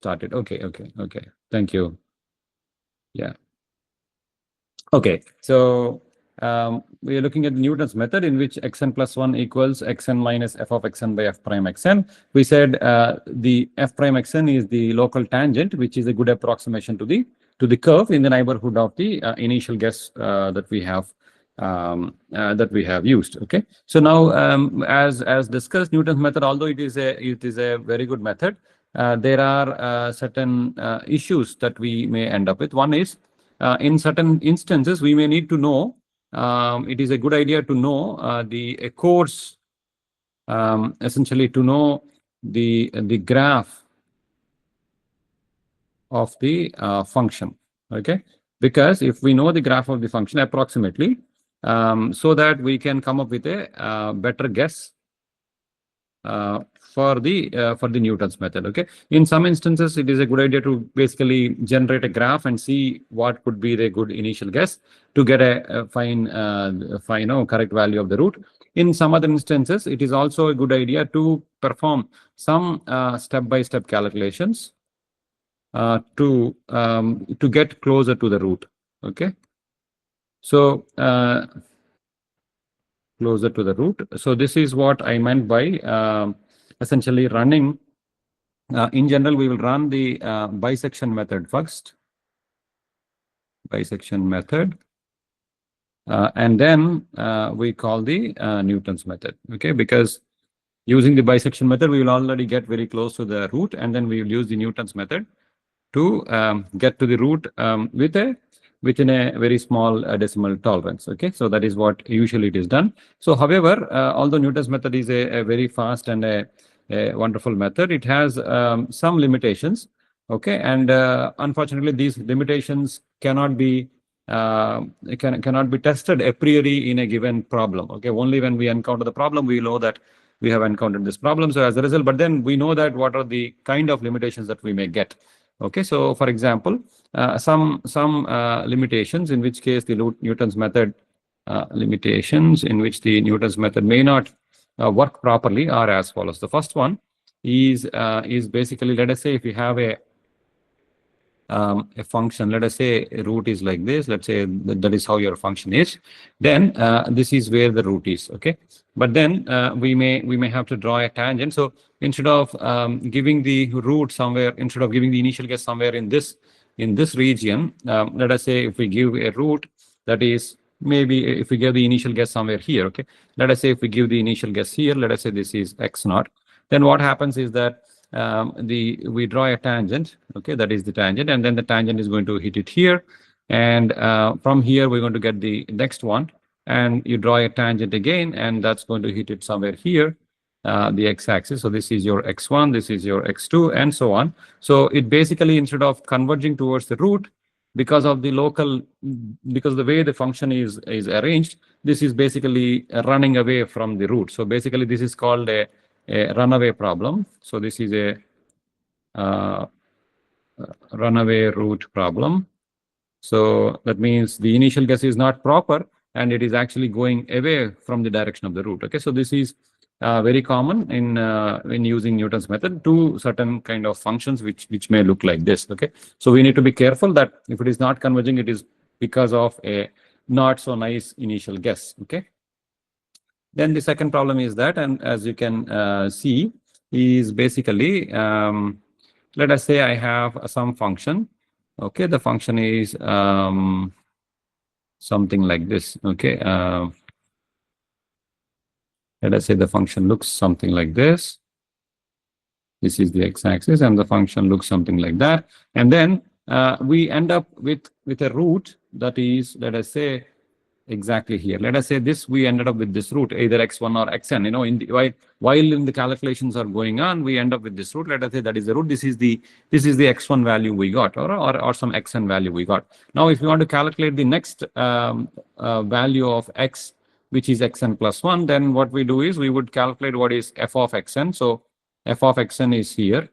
started. Okay. Thank you. Yeah. Okay. So we are looking at Newton's method in which xn plus 1 equals xn minus f of xn by f prime xn. We said the f prime xn is the local tangent, which is a good approximation to the curve in the neighborhood of the initial guess that we have used. Okay. So now, as discussed, Newton's method, although it is a very good method, there are certain issues that we may end up with. One is, in certain instances, we may need to know. It is a good idea to know a course, essentially to know the graph of the function. Okay, because if we know the graph of the function approximately, so that we can come up with a better guess for the Newton's method. Okay, in some instances it is a good idea to basically generate a graph and see what could be the good initial guess to get a fine correct value of the root. In some other instances, it is also a good idea to perform some step-by-step calculations to get closer to the root. Okay, so closer to the root. So this is what I meant by essentially running. In general, we will run the bisection method first. Bisection method. And then we call the Newton's method. Okay, because using the bisection method, we will already get very close to the root, and then we will use the Newton's method to get to the root within a very small decimal tolerance. Okay, so that is what usually it is done. So, however, although Newton's method is a very fast and a wonderful method, it has some limitations. Okay, and unfortunately, these limitations cannot be tested a priori in a given problem. Okay, only when we encounter the problem, we know that we have encountered this problem. So as a result, but then we know that what are the kind of limitations that we may get. Okay, so for example, some limitations in which case the Newton's method limitations in which the Newton's method may not work properly are as follows. The first one is basically, let us say if we have a function, let us say a root is like this, let's say that is how your function is, then this is where the root is. Okay, but then we may have to draw a tangent. So instead of giving the root somewhere, instead of giving the initial guess somewhere in this region, let us say if we give a root that is, maybe if we give the initial guess somewhere here. Okay, let us say if we give the initial guess here, let us say this is x0, then what happens is that we draw a tangent. Okay, that is the tangent, and then the tangent is going to hit it here, and from here we're going to get the next one, and you draw a tangent again, and that's going to hit it somewhere here, the x-axis. So this is your x1, this is your x2, and so on. So it basically, instead of converging towards the root, because of the way the function is arranged, this is basically running away from the root. So basically this is called a runaway problem. So this is a runaway root problem. So that means the initial guess is not proper, and it is actually going away from the direction of the root. Okay, so this is very common in using Newton's method to certain kind of functions which may look like this. Okay, so we need to be careful that if it is not converging, it is because of a not so nice initial guess. Okay. Then the second problem is that, and as you can see, is basically, let us say I have some function. Okay, the function is something like this. Okay, let us say the function looks something like this. This is the x-axis, and the function looks something like that. And then we end up with a root that is, let us say, exactly here. Let us say this, we ended up with this root, either x1 or xn. You know, while in the calculations are going on, we end up with this root. Let us say that is the root. This is the x1 value we got, or some xn value we got. Now, if you want to calculate the next value of x, which is xn plus 1, then what we do is we would calculate what is f of xn. So f of xn is here,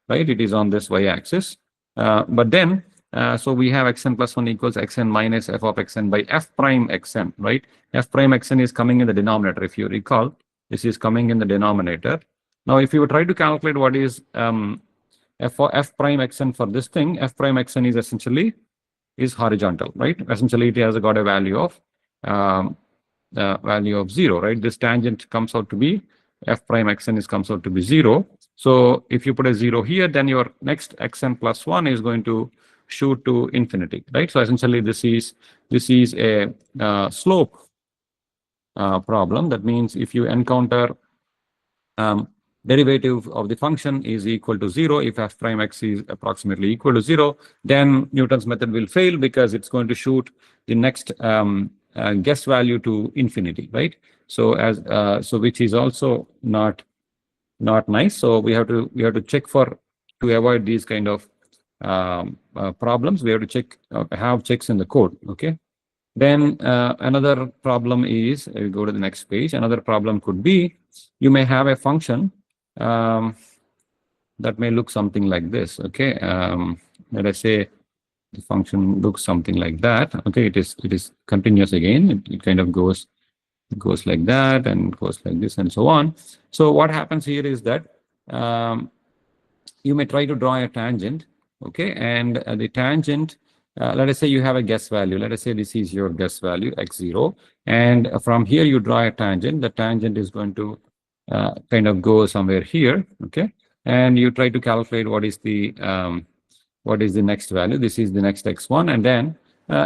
right? It is on this y-axis. But then, so we have xn plus 1 equals xn minus f of xn by f prime xn, right? F prime xn is coming in the denominator. If you recall, this is coming in the denominator. Now, if you try to calculate what is f prime xn for this thing, f prime xn is essentially is horizontal, right? Essentially, it has got a value of um, 0, right? This tangent comes out to be f prime xn is comes out to be 0. So if you put a 0 here, then your next xn plus 1 is going to shoot to infinity, right? So essentially, this is a slope problem. That means if you encounter derivative of the function is equal to 0, if f prime x is approximately equal to 0, then Newton's method will fail because it's going to shoot the next guess value to infinity, right? So which is also not nice. So we have to check to avoid these kind of problems. We have to have checks in the code. Okay. Then another problem is, we go to the next page. Another problem could be you may have a function that may look something like this. Okay, let us say the function looks something like that. Okay, it is continuous again. It kind of goes like that and goes like this and so on. So what happens here is that you may try to draw a tangent. Okay, and the tangent. Let us say you have a guess value. Let us say this is your guess value x0, and from here you draw a tangent. The tangent is going to kind of go somewhere here. Okay, and you try to calculate what is the next value. This is the next x1, and then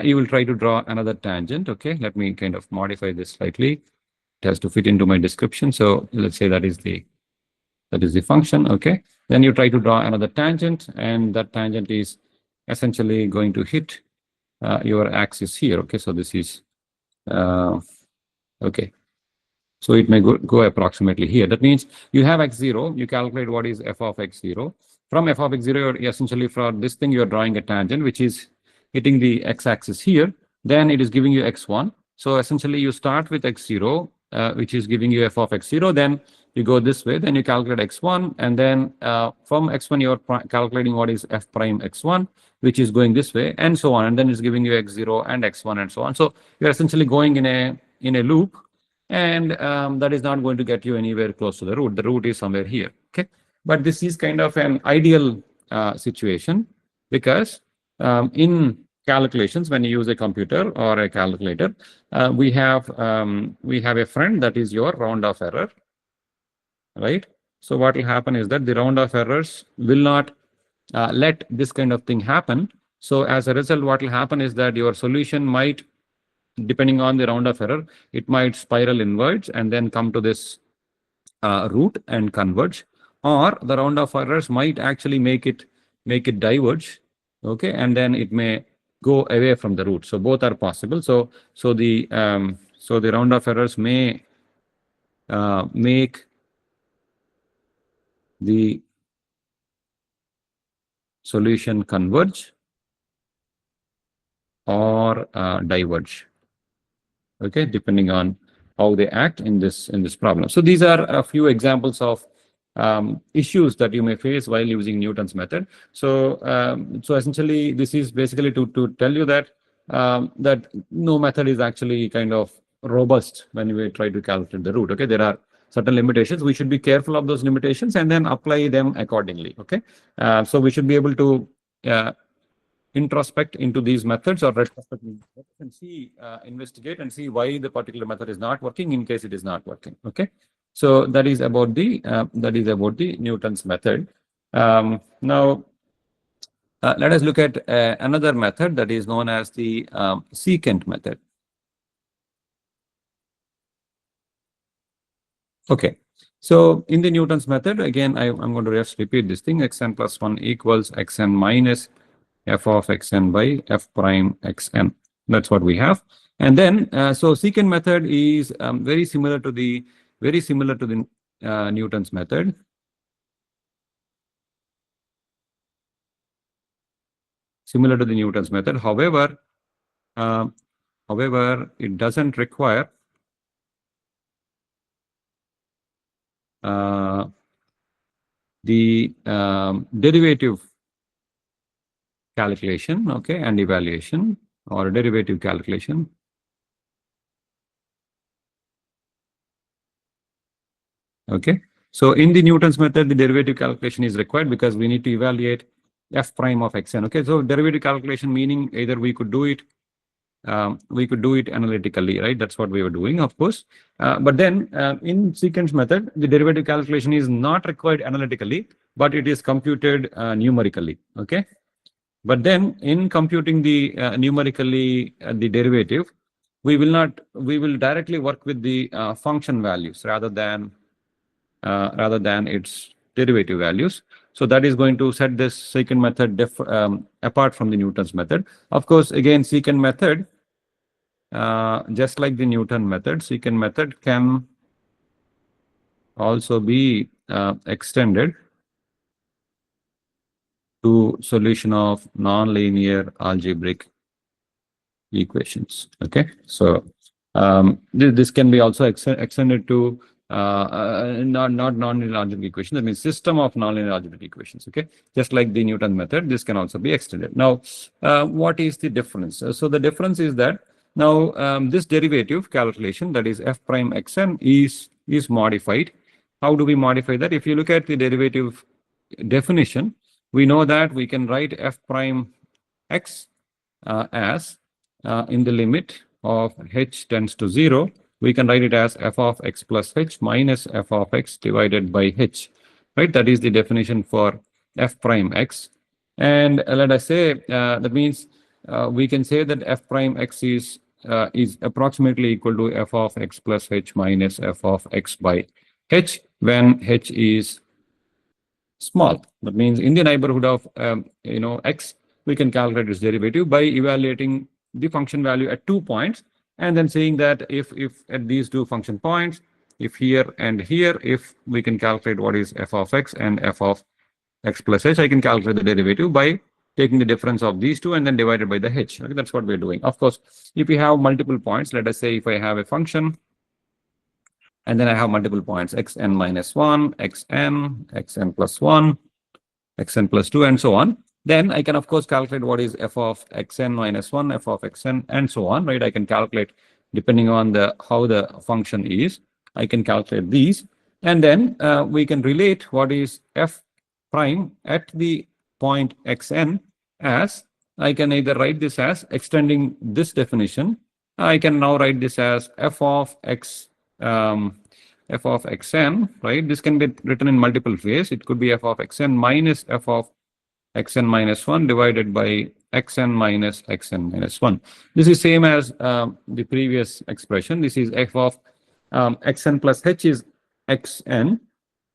you will try to draw another tangent. Okay, let me kind of modify this slightly. It has to fit into my description. So let's say that is the function. Okay, then you try to draw another tangent, and that tangent is essentially going to hit your axis here. Okay, so this is okay. So it may go approximately here. That means you have x0, you calculate what is f of x0. From f of x0, you're essentially for this thing, you're drawing a tangent, which is hitting the x-axis here. Then it is giving you x1. So essentially you start with x0, which is giving you f of x0. Then you go this way, then you calculate x1. And then from x1, you're calculating what is f prime x1, which is going this way, and so on. And then it's giving you x0 and x1 and so on. So you're essentially going in a loop. And that is not going to get you anywhere close to the root. The root is somewhere here. Okay, but this is kind of an ideal situation because in calculations, when you use a computer or a calculator, we have a friend that is your round of error, right? So what will happen is that the round of errors will not let this kind of thing happen. So as a result, what will happen is that your solution might, depending on the round of error, it might spiral inwards and then come to this root and converge, or the round of errors might actually make it diverge. Okay, and then it may go away from the root. So both are possible. So the round of errors may make the solution converge or diverge. Okay, depending on how they act in this problem. So these are a few examples of issues that you may face while using Newton's method. So essentially, this is basically to tell you that that no method is actually kind of robust when we try to calculate the root. Okay, there are certain limitations. We should be careful of those limitations and then apply them accordingly. Okay, so we should be able to introspect into these methods or retrospect and see, investigate and see why the particular method is not working in case it is not working. Okay, so that is about the Newton's method. Now let us look at another method that is known as the secant method. Okay, so in the Newton's method, again, I'm going to just repeat this thing: xn plus 1 equals xn minus f of xn by f prime xn. That's what we have. And then, so secant method is very similar to the Newton's method. Similar to the Newton's method. However, it doesn't require the derivative calculation, okay, and evaluation or derivative calculation. Okay, So in the Newton's method, the derivative calculation is required because we need to evaluate f prime of xn. Okay, so derivative calculation meaning either we could do it analytically, right? That's what we were doing, of course. But then in sequence method, the derivative calculation is not required analytically, but it is computed numerically. Okay. But then in computing the numerically the derivative, we will directly work with the function values rather than its derivative values. So that is going to set this secant method apart from the Newton's method. Of course, again, secant method, just like the Newton method, secant method can also be extended to solution of nonlinear algebraic equations. Okay, so this can be also extended to not nonlinear algebraic equations. That means system of nonlinear algebraic equations. Okay, just like the Newton method, this can also be extended. Now, what is the difference? So the difference is that now this derivative calculation, that is f prime xn, is modified. How do we modify that? If you look at the derivative definition, we know that we can write f prime x as in the limit of h tends to 0, we can write it as f of x plus h minus f of x divided by h, right? That is the definition for f prime x. And let us say that means we can say that f prime x is approximately equal to f of x plus h minus f of x by h when h is small. That means in the neighborhood of x, we can calculate its derivative by evaluating the function value at 2 points and then saying that if at these 2 function points, if here and here, if we can calculate what is f of x and f of x plus h, I can calculate the derivative by taking the difference of these two and then divided by the h. Okay, that's what we're doing. Of course, if we have multiple points, let us say if I have a function and then I have multiple points, xn minus 1, xn plus 1, xn plus 2, and so on. Then I can, of course, calculate what is f of xn minus 1, f of xn, and so on, right? I can calculate depending on how the function is. I can calculate these. And then we can relate what is f prime at the point xn as, I can either write this as extending this definition. I can now write this as f of x, f of xn, right? This can be written in multiple ways. It could be f of xn minus f of xn minus 1 divided by xn minus xn minus 1. This is same as the previous expression. This is f of xn plus h is xn.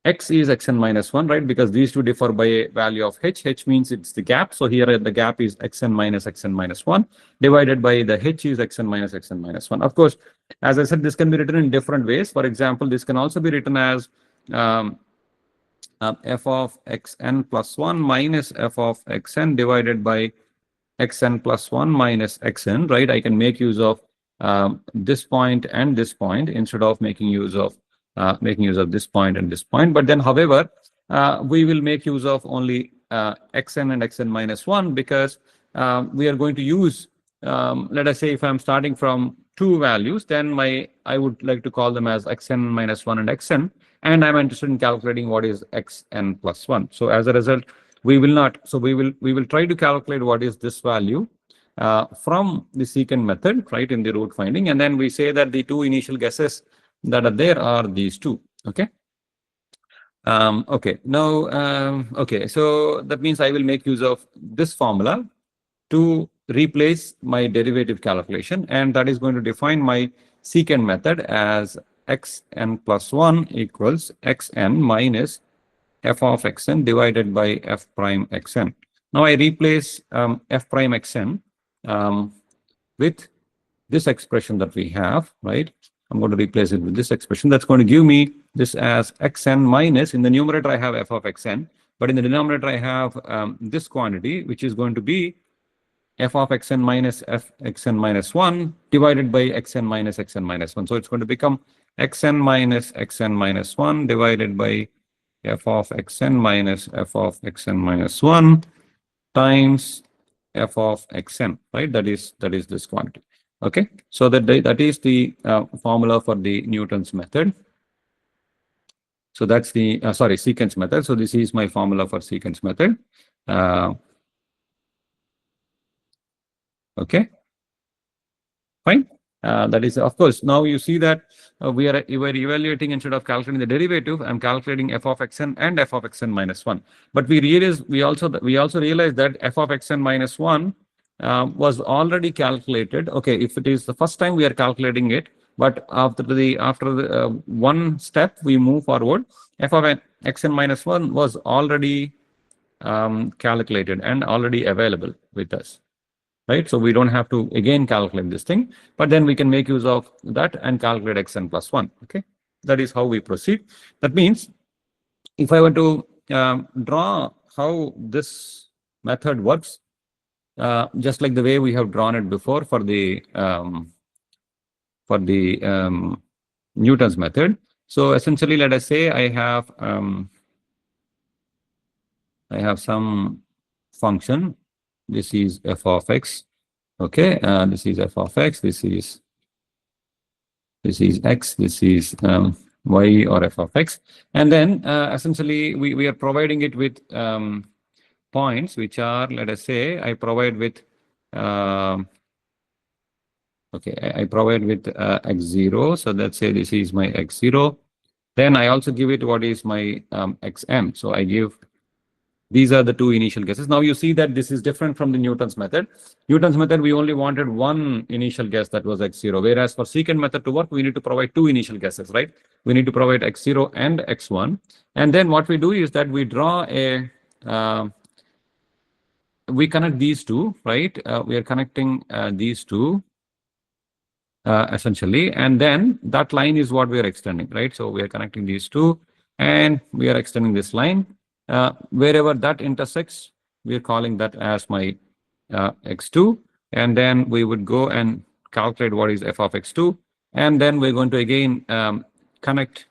X is xn minus 1, right? Because these two differ by a value of h. H means it's the gap. So here the gap is xn minus 1 divided by the h is xn minus 1. Of course, as I said, this can be written in different ways. For example, this can also be written as f of xn plus 1 minus f of xn divided by xn plus 1 minus xn, right? I can make use of this point and this point instead of making use of this point and this point. But then, however, we will make use of only xn and xn minus 1 because we are going to use, let us say if I'm starting from 2 values, then I would like to call them as xn minus 1 and xn, and I'm interested in calculating what is xn plus 1. So as a result, we will try to calculate what is this value from the secant method, right, in the root finding, and then we say that the 2 initial guesses that are there are these 2. Okay. Okay. Now, okay. So that means I will make use of this formula to replace my derivative calculation, and that is going to define my secant method as xn plus 1 equals xn minus f of xn divided by f prime xn. Now I replace f prime xn with this expression that we have, right? I'm going to replace it with this expression. That's going to give me this as xn minus, in the numerator I have f of xn, but in the denominator I have this quantity, which is going to be f of xn minus f xn minus 1 divided by xn minus xn minus 1. So it's going to become xn minus xn minus 1 divided by f of xn minus f of xn minus 1 times f of xn, right? That is this quantity. Okay, so that is the formula for the Newton's method. So that's the sorry, sequence method. So this is my formula for sequence method. Okay, fine. That is, of course, now you see that we are evaluating, instead of calculating the derivative, I'm calculating f of xn and f of xn minus 1. But we also realize that f of xn minus 1 was already calculated. Okay, if it is the first time we are calculating it, but after the one step we move forward, f of xn minus 1 was already calculated and already available with us. Right, so we don't have to again calculate this thing, but then we can make use of that and calculate xn plus 1. Okay, that is how we proceed. That means if I were to draw how this method works, just like the way we have drawn it before for the Newton's method. So essentially, let us say I have some function. This is f of x. Okay, this is f of x. This is x. This is y or f of x. And then essentially we are providing it with points which are, let us say, I provide with okay, I provide with x0. So let's say this is my x0. Then I also give it what is my xm. So I give, these are the two initial guesses. Now you see that this is different from the Newton's method. Newton's method, we only wanted one initial guess, that was x0. Whereas for secant method to work, we need to provide two initial guesses, right? We need to provide x0 and x1. And then what we do is that we draw a, we connect these two, right? We are connecting these two essentially. And then that line is what we are extending, right? So we are connecting these two and we are extending this line. Wherever that intersects, we are calling that as my x2, and then we would go and calculate what is f of x2, and then we're going to again connect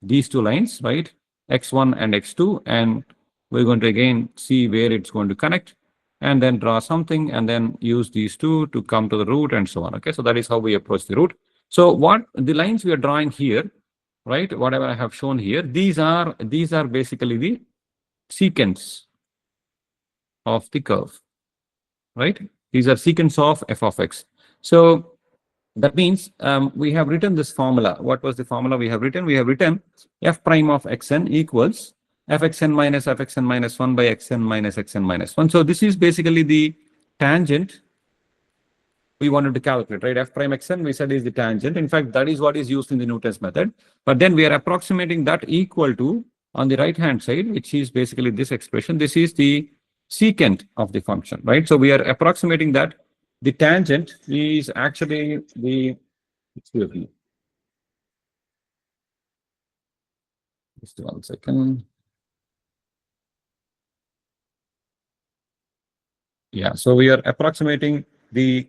these two lines, right, x1 and x2, and we're going to again see where it's going to connect, and then draw something, and then use these two to come to the root, and so on. Okay, so that is how we approach the root. So what the lines we are drawing here, right, whatever I have shown here, these are basically the secants of the curve, right? These are secants of f of x. So that means we have written this formula. What was the formula we have written? We have written f prime of xn equals fxn minus fxn minus 1 by xn minus xn minus 1. So this is basically the tangent we wanted to calculate, right? F prime xn we said is the tangent. In fact, that is what is used in the Newton's method. But then we are approximating that equal to, on the right hand side, which is basically this expression. This is the secant of the function, right? So we are approximating that the tangent is actually the, excuse me, just 1 second. Yeah, so we are approximating the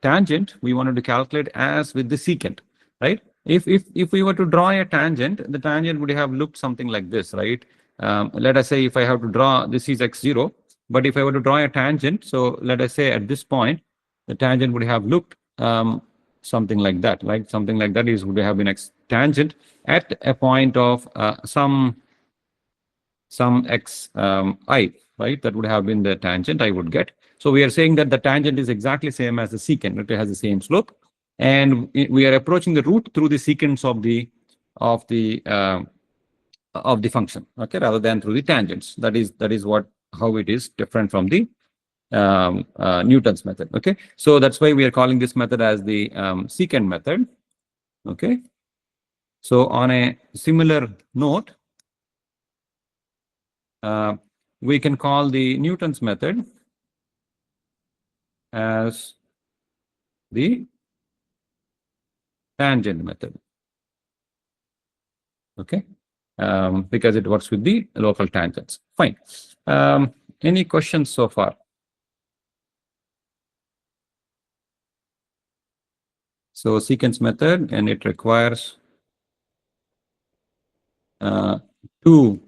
tangent we wanted to calculate as with the secant, right? If we were to draw a tangent, the tangent would have looked something like this, right? Let us say if I have to draw, this is x0, but if I were to draw a tangent, so let us say at this point, the tangent would have looked something like that, right? Something like that would have been x tangent at a point of some x I, right? That would have been the tangent I would get. So we are saying that the tangent is exactly same as the secant. It has the same slope, and we are approaching the root through the secants of the function, okay, rather than through the tangents. That is what, how it is different from the Newton's method. Okay, so that's why we are calling this method as the secant method. Okay, so on a similar note, we can call the Newton's method as the tangent method. Okay, because it works with the local tangents. Fine. Any questions so far? So sequence method, and it requires two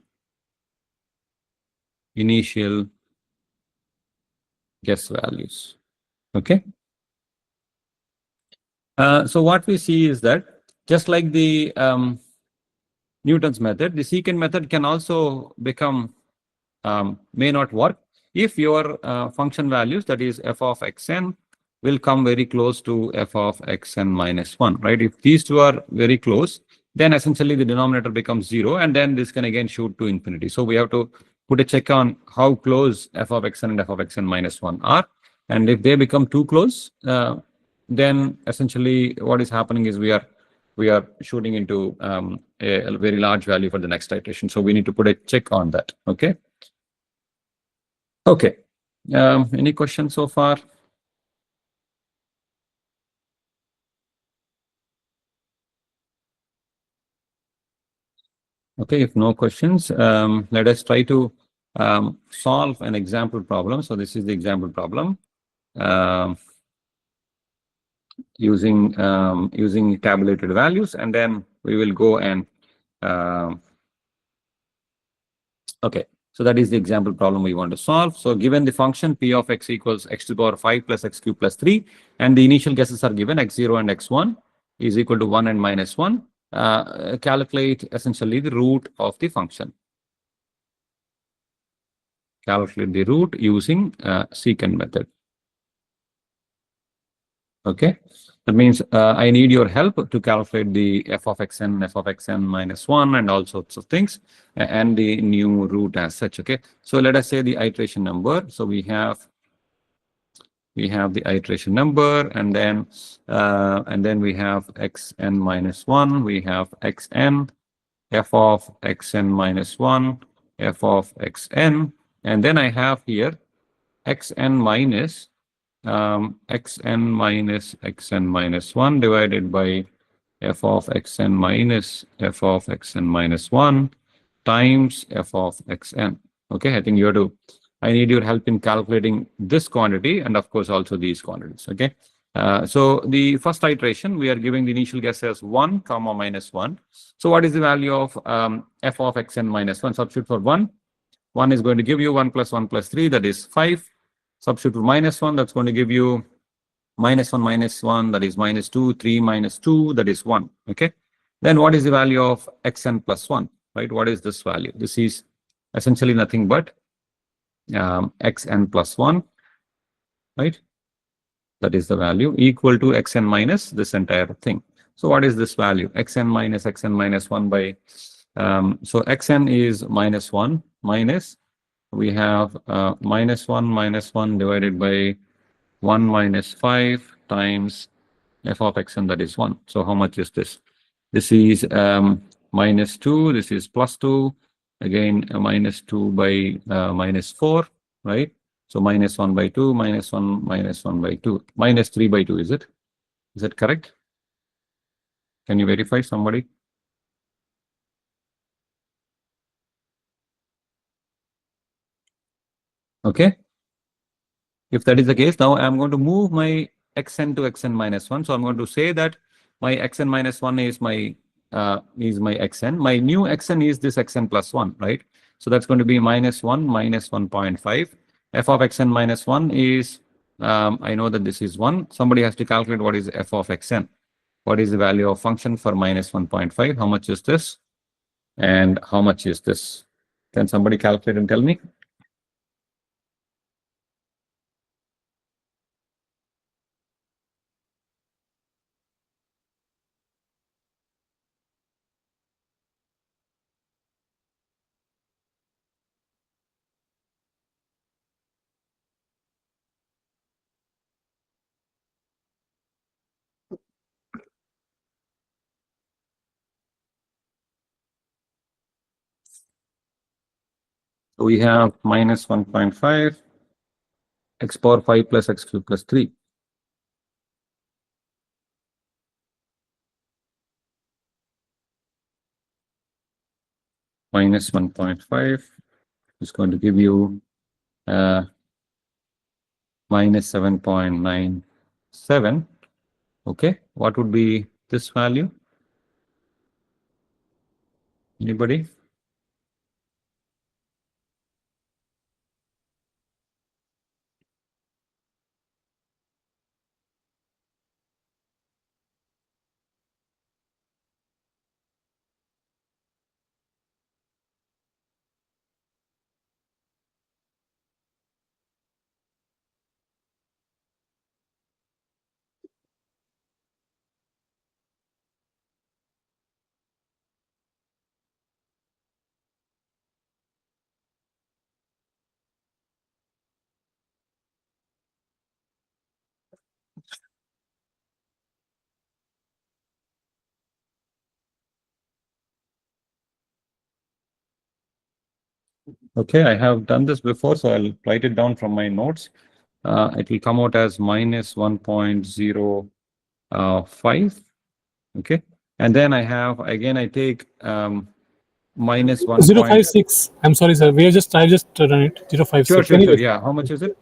initial guess values. Okay. So what we see is that just like the Newton's method. The secant method can also become, may not work if your function values, that is f of xn, will come very close to f of xn minus 1, right? If these two are very close, then essentially the denominator becomes 0, and then this can again shoot to infinity. So we have to put a check on how close f of xn and f of xn minus 1 are. And if they become too close, then essentially what is happening is we are shooting into a very large value for the next iteration. So we need to put a check on that. Okay. Okay. Any questions so far? Okay, if no questions, let us try to solve an example problem. So this is the example problem using tabulated values, and then we will go and okay. So that is the example problem we want to solve. So given the function p of x equals x to the power 5 plus x cube plus 3, and the initial guesses are given x0 and x1 is equal to 1 and minus 1, calculate essentially the root of the function. Calculate the root using secant method. Okay, that means I need your help to calculate the f of xn minus 1, and all sorts of things, and the new root as such. Okay, so let us say the iteration number. So we have the iteration number, and then we have xn minus 1, we have xn, f of xn minus 1, f of xn, and then I have here xn minus xn minus 1 divided by f of xn minus f of xn minus 1 times f of xn. Okay, I think you have to, I need your help in calculating this quantity and of course also these quantities. Okay, so the first iteration, we are giving the initial guess as 1 comma minus 1. So what is the value of f of xn minus 1? Substitute for 1. 1 is going to give you 1 plus 1 plus 3, that is 5. Substitute for minus 1, that's going to give you minus 1, that is minus 2, 3 minus 2, that is 1. Okay. Then what is the value of xn plus 1, right? What is this value? This is essentially nothing but xn plus 1, right? That is the value equal to xn minus this entire thing. So what is this value? Xn minus 1 by, so xn is minus 1 minus, we have minus 1 divided by 1 minus 5 times f of xn, that is 1. So how much is this? This is minus 2, this is plus 2, again minus 2 by minus 4, right? So minus 1 by 2, minus 1 by 2, minus 3 by 2, is it? Is that correct? Can you verify, somebody? Okay. If that is the case, now I'm going to move my xn to xn minus 1. So I'm going to say that my xn minus 1 is my xn. My new xn is this xn plus 1, right? So that's going to be minus 1 minus 1.5. F of xn minus 1 is, I know that this is 1. Somebody has to calculate what is f of xn. What is the value of function for minus 1.5? How much is this? And how much is this? Can somebody calculate and tell me? So we have minus 1.5 x power 5 plus x cube plus 3. Minus 1.5 is going to give you minus 7.97. Okay, what would be this value? Anybody? Okay, I have done this before, so I'll write it down from my notes. It will come out as minus 1.05. Okay, and then I have again I take minus 1 point. 0.56. I'm sorry, sir. I just done it. Sure, 0.56. sure, sure. Anyways, Yeah, how much is it?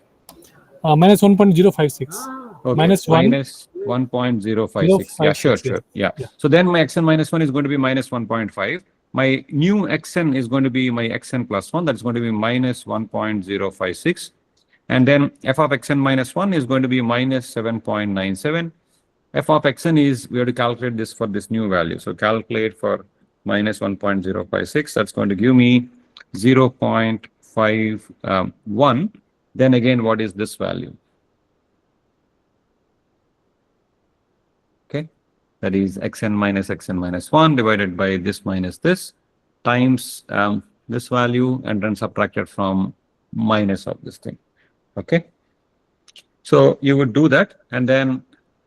minus 1.056. Okay, Minus minus 1.056. Yeah, sure, 1.056. Yes. sure. Yeah. Yeah. So then my xn minus 1 is going to be minus 1.5. My new xn is going to be my xn plus 1. That's going to be minus 1.056. And then f of xn minus 1 is going to be minus 7.97. F of xn is, we have to calculate this for this new value. So calculate for minus 1.056. That's going to give me 0.51. Then again, what is this value? Okay, that is xn minus 1 divided by this minus this times this value and then subtracted from minus of this thing. Okay, so you would do that and then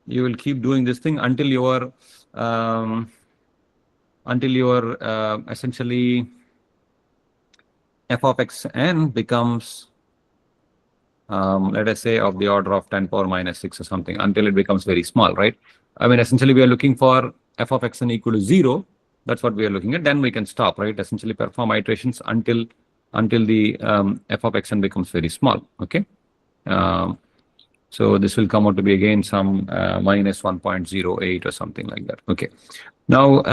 you will keep doing this thing until your essentially f of xn becomes let us say of the order of 10 power minus 6 or something, until it becomes very small, right? I mean, essentially we are looking for f of xn equal to 0. That's what we are looking at. Then we can stop, right? Essentially perform iterations until the f of xn becomes very small. Okay. So this will come out to be again some minus 1.08 or something like that. Okay. Now,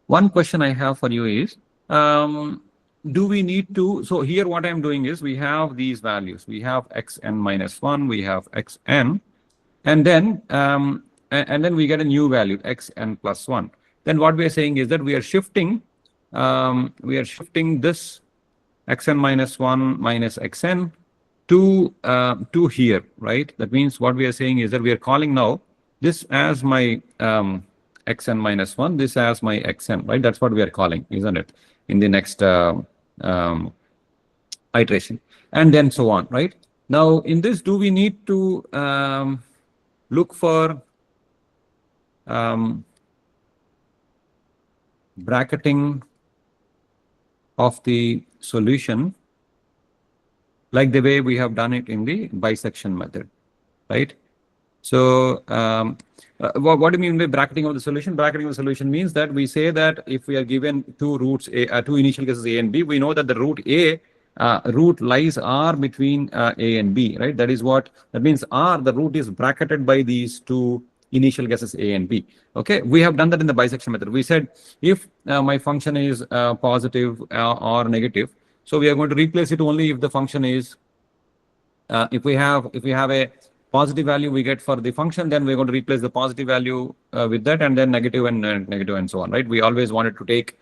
one question I have for you is, do we need to, so here what I'm doing is we have these values. We have xn minus 1, we have xn, and then we get a new value, xn plus 1. Then what we are saying is that we are shifting this xn minus 1 minus xn to here, right? That means what we are saying is that we are calling now this as my xn minus 1, this as my xn, right? That's what we are calling, isn't it? In the next iteration, and then so on, right? Now, in this, do we need to look for bracketing of the solution like the way we have done it in the bisection method, right? So what do you mean by bracketing of the solution? Bracketing of the solution means that we say that if we are given two roots, two initial guesses A and B, we know that the root A root lies R between A and B, right? That is what that means. R, the root is bracketed by these two initial guesses A and B. Okay, we have done that in the bisection method. We said if my function is positive or negative, so we are going to replace it only if the function is if we have a positive value we get for the function, then we're going to replace the positive value with that, and then negative and negative and so on, right? We always wanted to take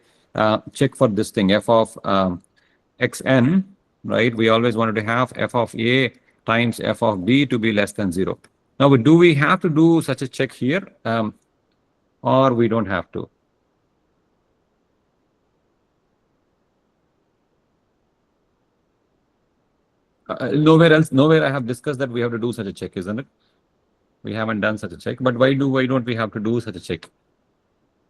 check for this thing f of xn, right? We always wanted to have f of a times f of b to be less than 0. Now, do we have to do such a check here or we don't have to? Nowhere I have discussed that we have to do such a check, isn't it? We haven't done such a check, but why don't we have to do such a check?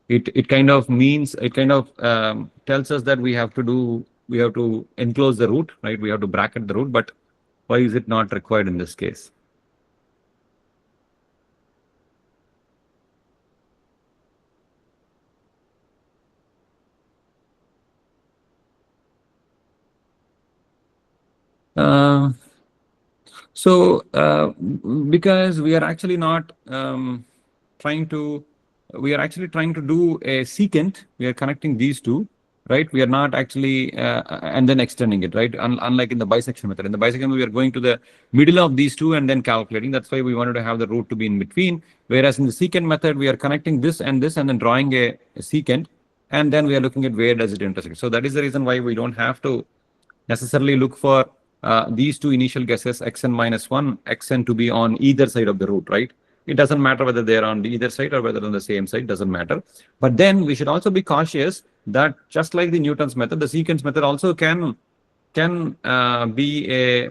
It kind of means, it kind of tells us that we have to enclose the root, right? We have to bracket the root, but why is it not required in this case? Because we are actually not trying to do a secant. We are connecting these two, right? We are not actually and then extending it, right? Unlike in the bisection method. In the bisection method, we are going to the middle of these two and then calculating. That's why we wanted to have the root to be in between. Whereas in the secant method, we are connecting this and then drawing a secant, and then we are looking at where does it intersect. So that is the reason why we don't have to necessarily look for these two initial guesses, xn minus 1, xn to be on either side of the root, right? It doesn't matter whether they're on either side or whether on the same side, doesn't matter. But then we should also be cautious that just like the Newton's method, the secant method also can be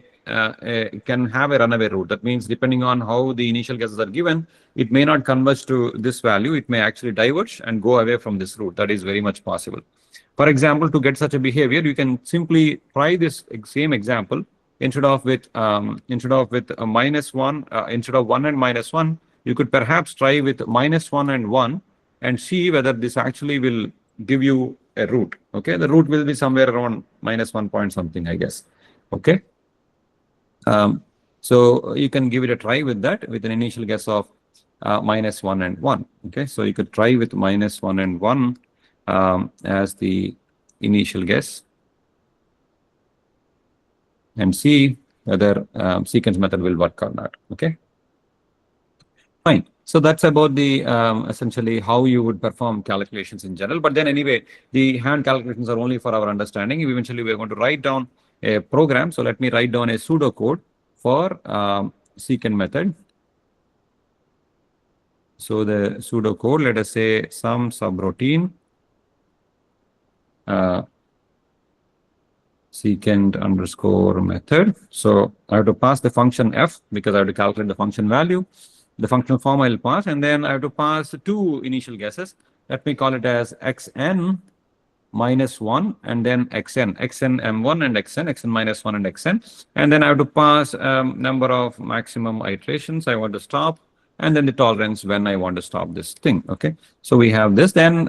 can have a runaway root. That means depending on how the initial guesses are given, it may not converge to this value. It may actually diverge and go away from this root. That is very much possible. For example, to get such a behavior, you can simply try this same example. Instead of with a minus one, instead of 1 and minus 1, you could perhaps try with minus 1 and 1 and see whether this actually will give you a root. Okay, the root will be somewhere around minus 1 point something, I guess. Okay. So you can give it a try with that, with an initial guess of minus 1 and 1. Okay, so you could try with minus 1 and 1 as the initial guess and see whether sequence method will work or not. Okay, fine. So that's about the essentially how you would perform calculations in general. But then anyway, the hand calculations are only for our understanding. Eventually, we're going to write down a program. So let me write down a pseudocode for secant method. So the pseudocode, let us say some subroutine secant underscore method. So I have to pass the function f because I have to calculate the function value. The functional form I'll pass, and then I have to pass two initial guesses. Let me call it as xn minus 1 and then xn m1 and xn minus 1 and xn. And then I have to pass number of maximum iterations I want to stop, and then the tolerance when I want to stop this thing. Okay, so we have this. Then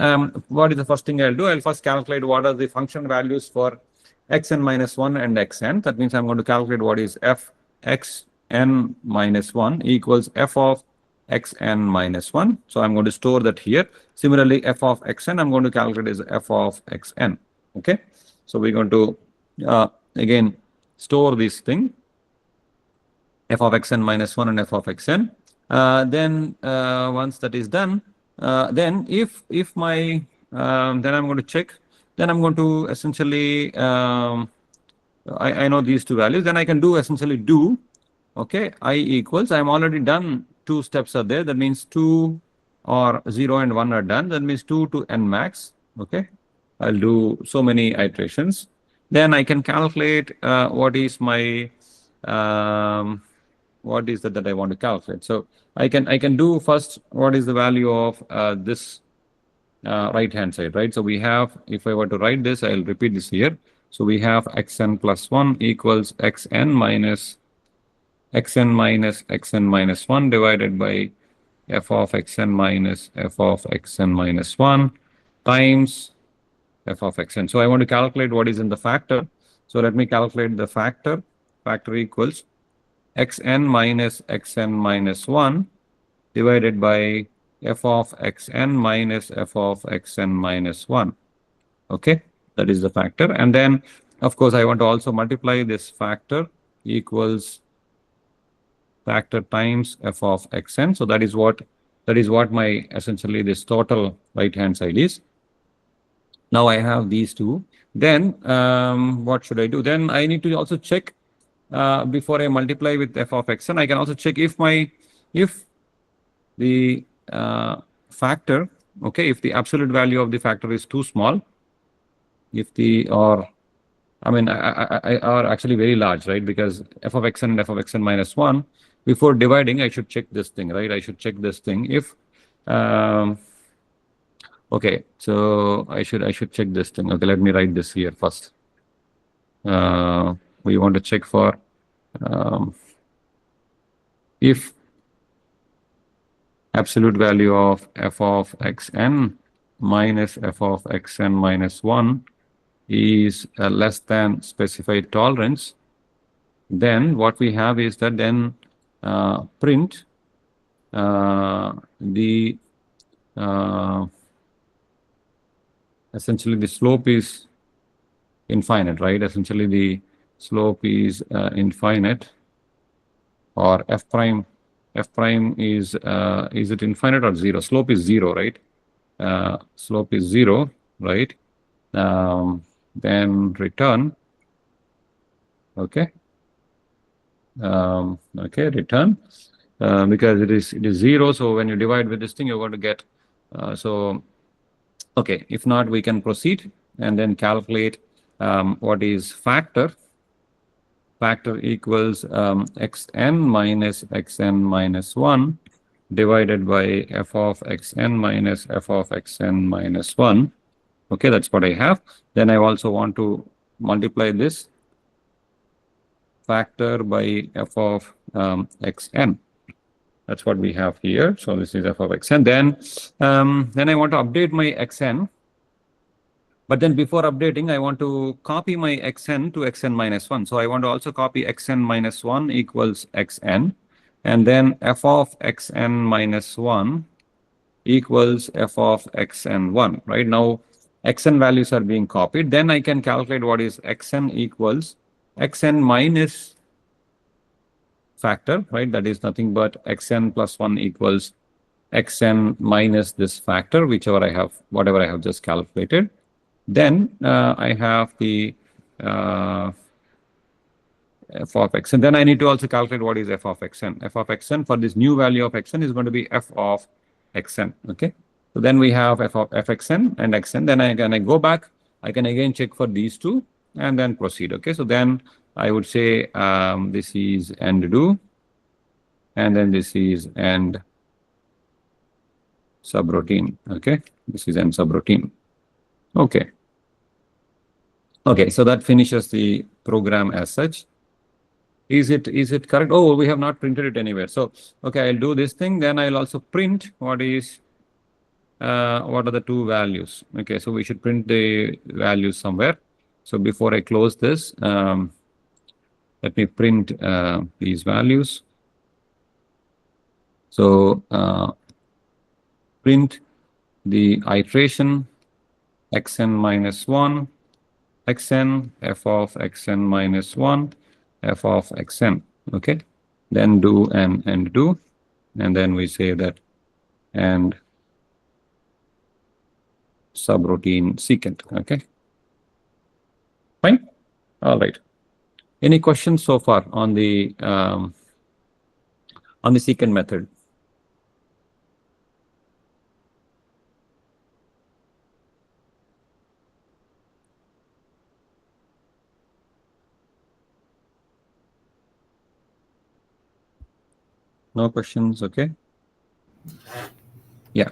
what is the first thing I'll do? I'll first calculate what are the function values for xn minus 1 and xn. That means I'm going to calculate what is f xn minus 1 equals f of xn minus 1. So I'm going to store that here. Similarly, f of xn, I'm going to calculate is f of xn. Okay, so we're going to again store this thing, f of xn minus 1 and f of xn. Then once that is done, then if my then I'm going to check. Then I'm going to essentially I know these two values. Then I can do essentially do. Okay, I equals. I'm already done. Two steps are there. That means 2 or 0 and 1 are done. That means 2 to n max. Okay, I'll do so many iterations. Then I can calculate what is my what is that I want to calculate. So I can do first what is the value of this right hand side, right? So we have, if I were to write this, I'll repeat this here. So we have xn plus 1 equals xn minus xn minus 1 divided by f of xn minus f of xn minus 1 times f of xn. So I want to calculate what is in the factor. So let me calculate the factor. Factor equals xn minus 1 divided by f of xn minus f of xn minus 1. Okay, that is the factor. And then, of course, I want to also multiply this factor equals factor times f of xn. So that is what my essentially this total right hand side is. Now I have these two. Then what should I do? Then I need to also check before I multiply with f of xn. I can also check if the factor, okay, if the absolute value of the factor is too small, if the or are actually very large, right? Because f of xn and f of xn minus 1, before dividing, I should check this thing, right? I should check this thing. If okay, so I should check this thing. Okay, let me write this here first. We want to check for if absolute value of f of xn minus f of xn minus 1 is less than specified tolerance, then what we have is that then print the essentially the slope is infinite, right? Essentially the slope is infinite, or f prime is it infinite or 0? Slope is 0, right? Slope is 0, right? Then return. Okay. Okay, return because it is 0. So when you divide with this thing, you're going to get so. Okay, if not, we can proceed and then calculate what is factor. Factor equals xn minus xn minus 1 divided by f of xn minus f of xn minus 1. Okay, that's what I have. Then I also want to multiply this factor by f of xn. That's what we have here. So this is f of xn. Then I want to update my xn. But then before updating, I want to copy my xn to xn minus 1. So I want to also copy xn minus 1 equals xn. And then f of xn minus 1 equals f of xn1. Right now, xn values are being copied. Then I can calculate what is xn equals xn minus factor, right? That is nothing but xn plus 1 equals xn minus this factor, whichever I have, whatever I have just calculated. Then I have the f of x, and then I need to also calculate what is f of xn. F of xn for this new value of xn is going to be f of xn. Okay, so then we have f of fxn and xn. Then I go back. I can again check for these two and then proceed. Okay, so then I would say this is end do, and then this is end subroutine. Okay, this is end subroutine. Okay. Okay, so that finishes the program as such. Is it correct? Oh, we have not printed it anywhere. So, okay, I'll do this thing. Then I'll also print what are the two values. Okay, so we should print the values somewhere. So before I close this, let me print these values. So print the iteration xn minus 1, xn, f of xn minus 1, f of xn. Okay, then do and do, and then we say that and subroutine secant. Okay, fine. All right. Any questions so far on the secant method? No questions. Okay. Yeah.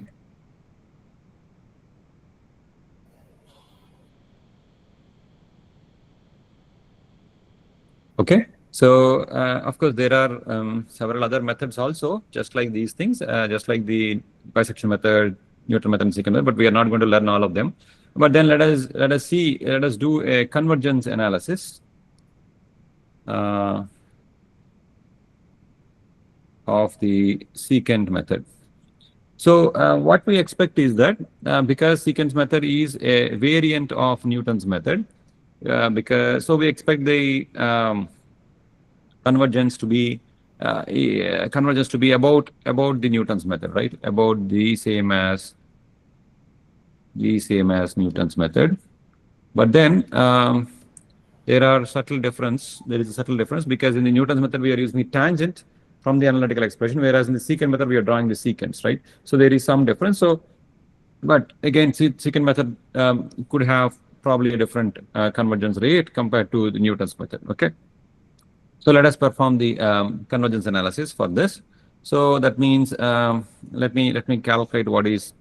Okay. So of course there are several other methods also, just like these things, just like the bisection method, Newton method, and secant method. But we are not going to learn all of them. But then let us do a convergence analysis of the secant method. So what we expect is that because secant method is a variant of Newton's method, so we expect the convergence to be about the Newton's method, right? About the same as Newton's method. But then there is a subtle difference because in the Newton's method we are using the tangent from the analytical expression, whereas in the secant method we are drawing the secants, right? So there is some difference. So, but again, secant method could have probably a different convergence rate compared to the Newton's method. Okay. So let us perform the convergence analysis for this. So that means let me calculate what is.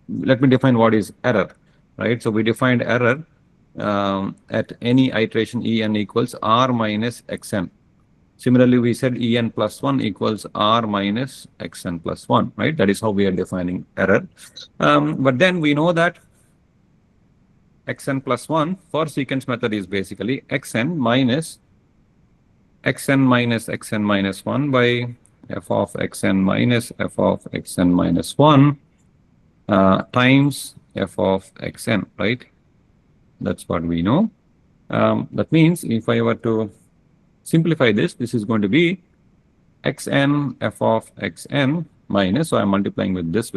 Let me define what is error, right? So we defined error at any iteration en equals r minus xn. Similarly, we said en plus 1 equals r minus xn plus 1, right? That is how we are defining error. But then we know that xn plus 1 for secant method is basically xn minus xn minus 1 by f of xn minus f of xn minus 1 times f of xn, right? That's what we know. That means if I were to simplify this, this is going to be xn f of xn minus, so I'm multiplying with this,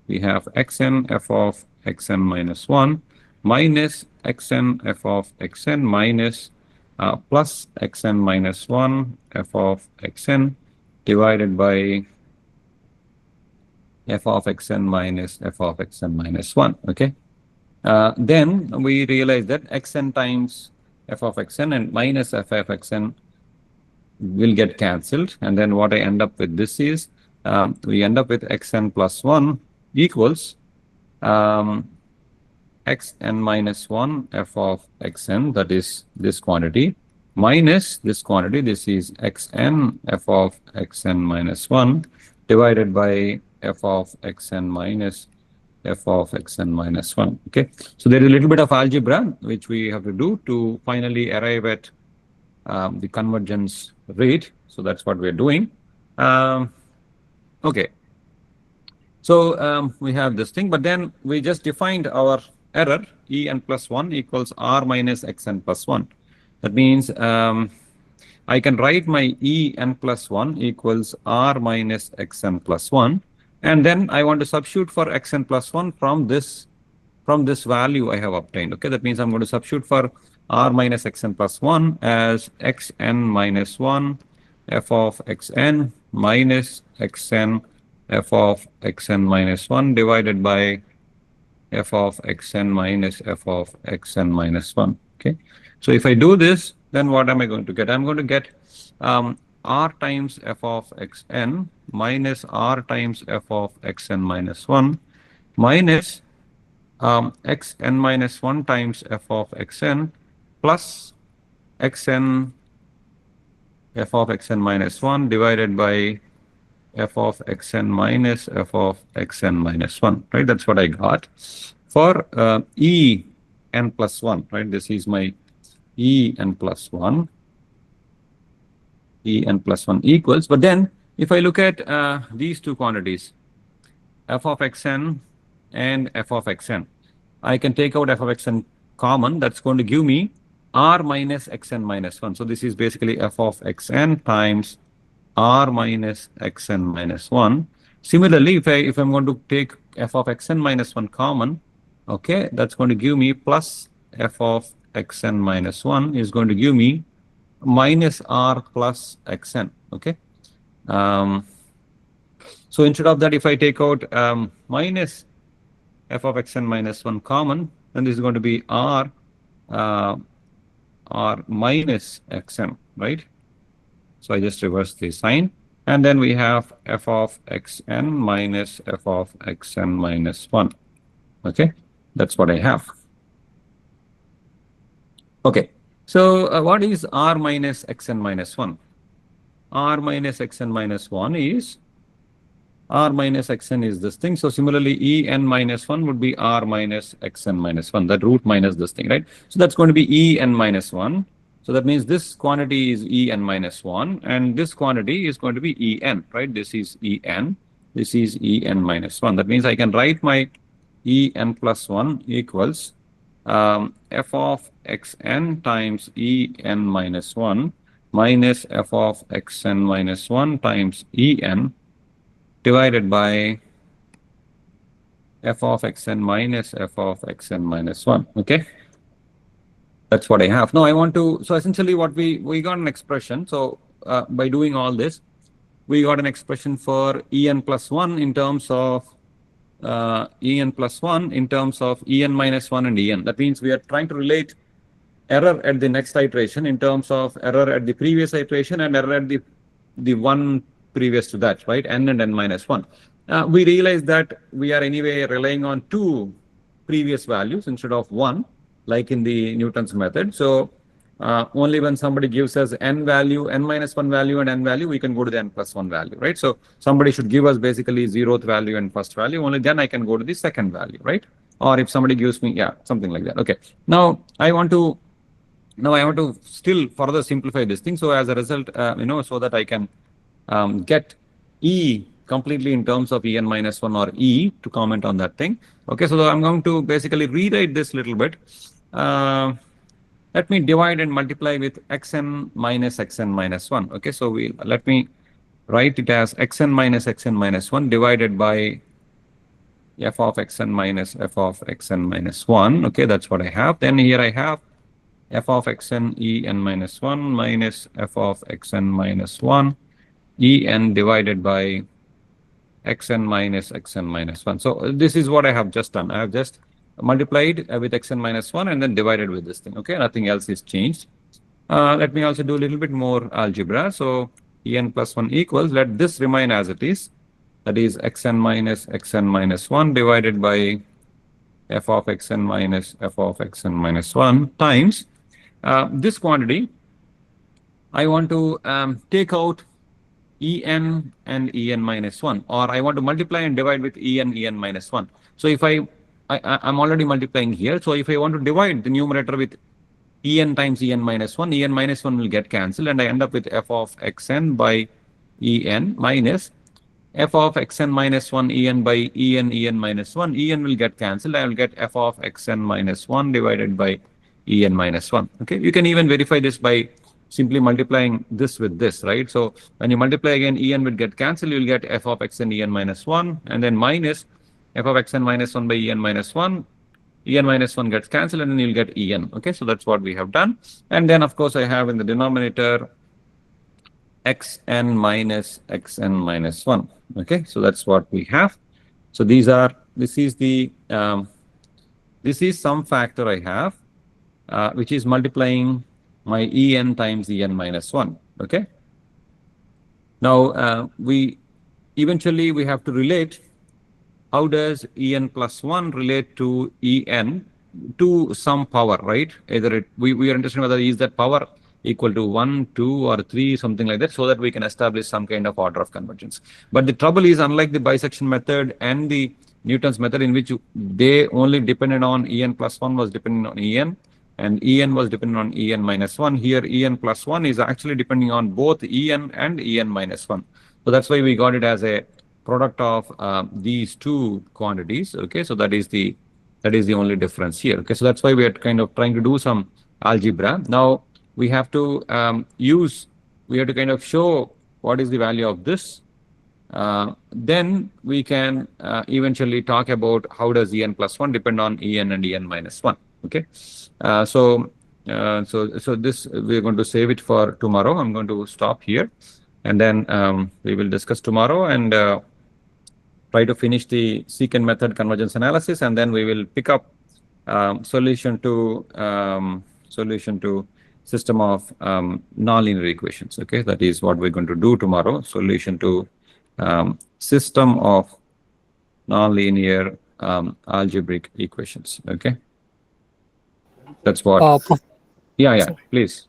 we have xn f of xn minus 1 minus xn f of xn minus plus xn minus 1 f of xn divided by f of xn minus f of xn minus 1. Okay. Then we realize that xn times f of xn and minus f of xn will get cancelled, and then what I end up with this is we end up with xn plus 1 equals xn minus 1 f of xn, that is this quantity, minus this quantity, this is xn f of xn minus 1 divided by f of xn minus f of xn minus 1. Okay, so there is a little bit of algebra which we have to do to finally arrive at the convergence rate. So that's what we're doing. Okay, so we have this thing, but then we just defined our error en plus 1 equals r minus xn plus 1. That means I can write my en plus 1 equals r minus xn plus 1, and then I want to substitute for xn plus 1 from this value I have obtained. Okay, that means I'm going to substitute for r minus xn plus 1 as xn minus 1 f of xn minus xn f of xn minus 1 divided by f of xn minus f of xn minus 1. Okay, so if I do this, then what am I going to get? I'm going to get r times f of xn minus r times f of xn minus 1 minus xn minus 1 times f of xn plus xn f of xn minus 1 divided by f of xn minus f of xn minus 1, right? That's what I got for en plus 1, right? This is my en plus 1. En plus 1 equals, but then if I look at these two quantities, f of xn and f of xn, I can take out f of xn common. That's going to give me r minus xn minus 1. So this is basically f of xn times r minus xn minus 1. Similarly, if I'm going to take f of xn minus 1 common, okay, that's going to give me plus f of xn minus 1 is going to give me minus r plus xn. Okay, so instead of that, if I take out minus f of xn minus 1 common, then this is going to be r minus xn, right? So I just reverse the sign, and then we have f of xn minus f of xn minus 1. Okay, that's what I have. Okay, so what is r minus xn minus 1? R minus xn minus 1 is r minus xn is this thing. So similarly, en minus 1 would be r minus xn minus 1, that root minus this thing, right? So that's going to be en minus 1. So that means this quantity is en minus 1, and this quantity is going to be en, right? This is en, this is en minus 1. That means I can write my en plus 1 equals f of xn times en minus 1 minus f of xn minus 1 times en divided by f of xn minus f of xn minus 1. Okay, that's what I have. Now I want to, so essentially what we got an expression. So by doing all this, we got an expression for en plus 1 in terms of en plus 1 in terms of en minus 1 and en. That means we are trying to relate error at the next iteration in terms of error at the previous iteration and error at the one previous to that, right? N and n minus 1. We realize that we are anyway relying on two previous values instead of one, like in the Newton's method. So only when somebody gives us n value, n minus 1 value and n value, we can go to the n plus 1 value, right? So somebody should give us basically 0th value and first value, only then I can go to the second value, right? Or if somebody gives me, yeah, something like that. Okay, now I want to still further simplify this thing. So as a result, so that I can get E completely in terms of En minus 1 or E to comment on that thing. Okay, so I'm going to basically rewrite this little bit. Let me divide and multiply with xn minus xn minus 1. Okay, so let me write it as xn minus 1 divided by f of xn minus f of xn minus 1. Okay, that's what I have. Then here I have f of xn en minus 1 minus f of xn minus 1 en divided by xn minus xn minus 1. So this is what I have just done. I have just multiplied with xn minus 1 and then divided with this thing. Okay, nothing else is changed. Let me also do a little bit more algebra. So en plus 1 equals, let this remain as it is. That is xn minus 1 divided by f of xn minus f of xn minus 1 times this quantity. I want to take out en and en minus 1, or I want to multiply and divide with en minus 1. So if I'm already multiplying here. So if I want to divide the numerator with en times en minus 1, en minus 1 will get cancelled, and I end up with f of xn by en minus f of xn minus 1 en by en minus 1. En will get cancelled. I will get f of xn minus 1 divided by en minus 1. Okay, you can even verify this by simply multiplying this with this, right? So when you multiply again, en will get cancelled. You'll get f of xn en minus 1, and then minus f of xn minus 1 by en minus 1. En minus 1 gets cancelled, and then you'll get en. Okay, so that's what we have done. And then, of course, I have in the denominator xn minus xn minus 1. Okay, so that's what we have. So this is some factor I have, which is multiplying my en times en minus 1. Okay. Now we have to relate how does en plus 1 relate to en to some power, right? Either we are interested whether is that power equal to 1, 2, or 3, something like that, so that we can establish some kind of order of convergence. But the trouble is, unlike the bisection method and the Newton's method, in which they only depended on en plus 1 was dependent on en, and en was dependent on en minus 1. Here, en plus 1 is actually depending on both en and en minus 1. So that's why we got it as a product of these two quantities. Okay, so that is the only difference here. Okay, so that's why we are kind of trying to do some algebra. Now we have to kind of show what is the value of this. Then we can eventually talk about how does en plus 1 depend on en and en minus 1. Okay, so this we're going to save it for tomorrow. I'm going to stop here, and then we will discuss tomorrow and try to finish the secant method convergence analysis, and then we will pick up solution to system of nonlinear equations. Okay, that is what we're going to do tomorrow. Solution to system of nonlinear algebraic equations. Okay, that's what. Yeah, please.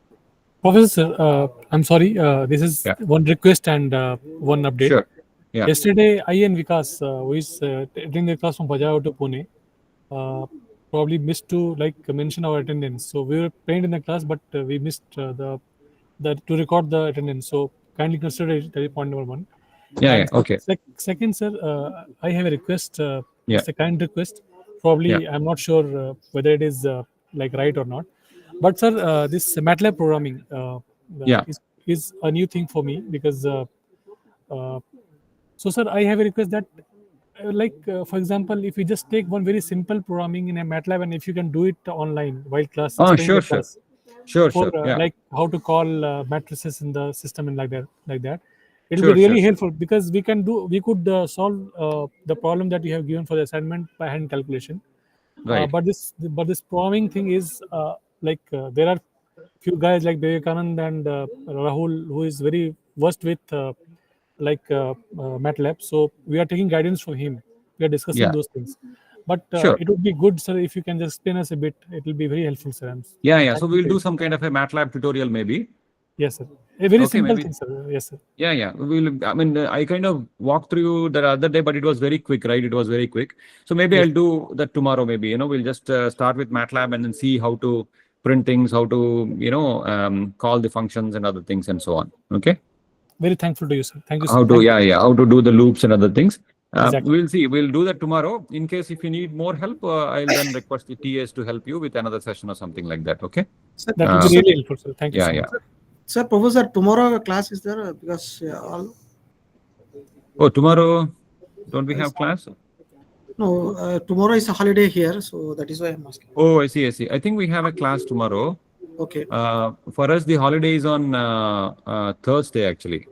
Professor, I'm sorry. This is one request and one update. Sure. Yeah. Yesterday, I and Vikas, who is attending the class from Bajaj to Pune, probably missed to mention our attendance. So we were trained in the class, but we missed to record the attendance. So kindly consider it. That is point number 1. Yeah. Okay. Second, sir, I have a request. It's a kind request. Probably I'm not sure whether it is right or not. But sir, this MATLAB programming is a new thing for me because. So, sir, I have a request that, for example, if you just take one very simple programming in a MATLAB, and if you can do it online while class. Oh, sure. Like how to call matrices in the system and like that. It will be really helpful because we could solve the problem that you have given for the assignment by hand calculation. Right. But this programming thing is there are few guys like Vivekanand and Rahul who is very versed with MATLAB. So we are taking guidance from him. We are discussing those things. But it would be good, sir, if you can just explain us a bit. It will be very helpful, sir. So we'll do some kind of a MATLAB tutorial maybe. Yes, sir. A very simple thing, sir. Yes, sir. Yeah. I kind of walked through the other day, but it was very quick, right? It was very quick. So maybe I'll do that tomorrow. Maybe we'll just start with MATLAB and then see how to print things, how to call the functions and other things and so on. Okay. Very thankful to you, sir. Thank you, sir. How to do the loops and other things. Exactly. We'll see. We'll do that tomorrow. In case if you need more help, I'll then request the TAs to help you with another session or something like that. Okay. Sir, that will be really helpful, sir. Thank you so much. Sir, Professor, tomorrow class is there because Oh, tomorrow don't we have class? No, tomorrow is a holiday here, so that is why I'm asking. Oh, I see. I think we have a class tomorrow. Okay. For us, the holiday is on Thursday, actually.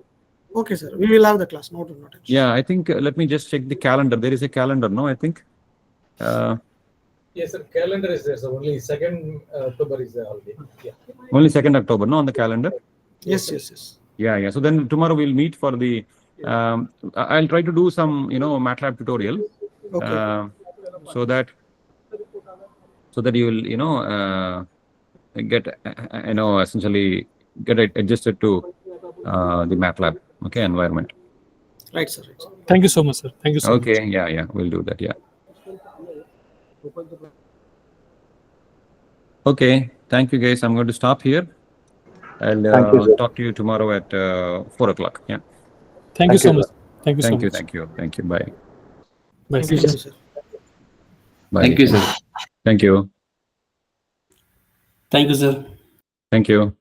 Okay, sir. We will have the class. Not. Yeah, I think. Let me just check the calendar. There is a calendar, no? I think. Yes, sir. Calendar is there. So only 2nd October is the holiday. Yeah. Only 2nd October, no, on the calendar. Yes. Yeah. So then tomorrow we'll meet for the. I'll try to do some, MATLAB tutorial. Okay. So that so that you will, get, essentially get it adjusted to the MATLAB, okay, environment. Right, sir. Right, sir. Thank you so much, sir. Thank you so much. Okay, yeah, we'll do that, yeah. Okay, thank you guys. I'm going to stop here. Thank you, I'll sir. talk to you tomorrow at 4 o'clock. Yeah. Thank you so much. Thank you so much. Thank you. Bye. Bye. Thank you, sir. Bye. Thank you, sir. Thank you. Thank you, sir. Thank you.